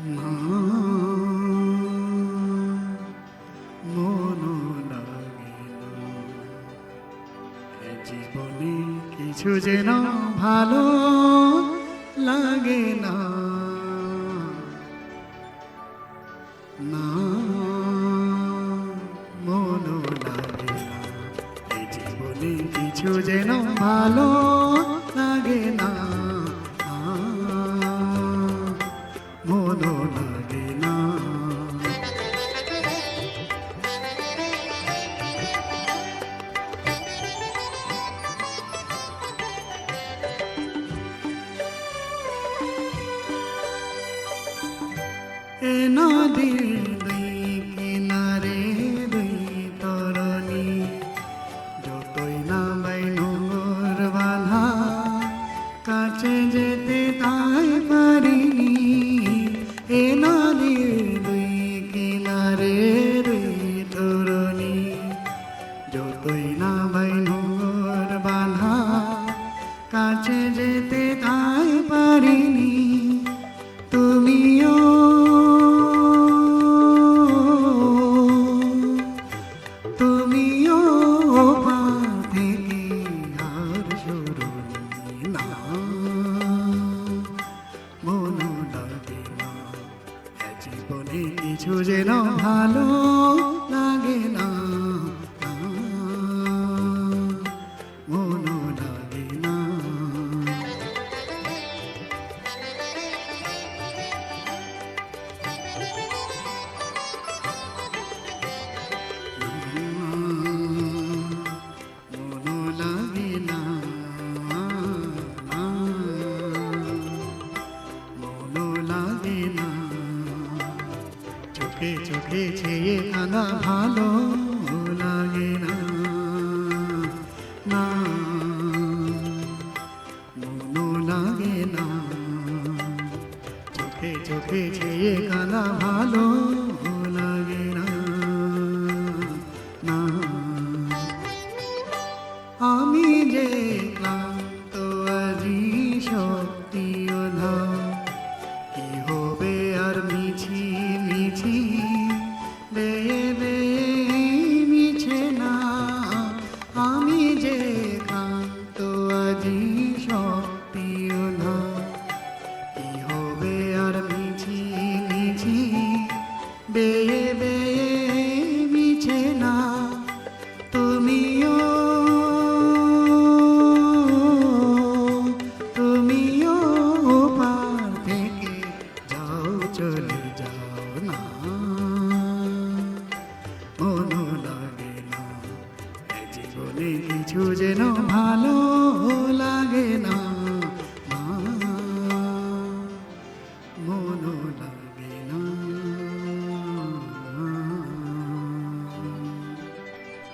না মন লাগে না এ জীবনে কিছু যেন ভালো লাগে না না মন লাগে না এ জীবনে কিছু যেন ভালো লাগে না মন লাগে না এ নদীর দুই কিনারে দুই তরণী যতই না বাইনোর বাঁধা কাছে যেতে তাই পারিনি এ নদীর দুই কিনারে দুই তরণী যতই না বাইনোর বাঁধা কাছে যেতে তাই পারিনি তুমিও থেকে আর সরণি না মন লাগে না এ জীবনে কিছু যেন ভালো লাগে না মন লাগে না চোখে চোখে চেয়ে কাঁদা ভালো লাগে না না মন লাগে না চোখে চোখে চেয়ে কাঁদা ভালো লাগে না না আমি যে ক্লান্ত আজি শক্তি অধা কি হবে আর মিছি মিছি বেয়ে বেয়ে মিছে না আমি যে ক্লান্ত আজি শক্তি অধা কি হবে আর মিছি মিছি বেয়ে বেয়ে মিছে না তুমিও পার থেকে যাও চলে যাও না মন লাগে না এ জীবনে কিছু যেন ভালো লাগে না।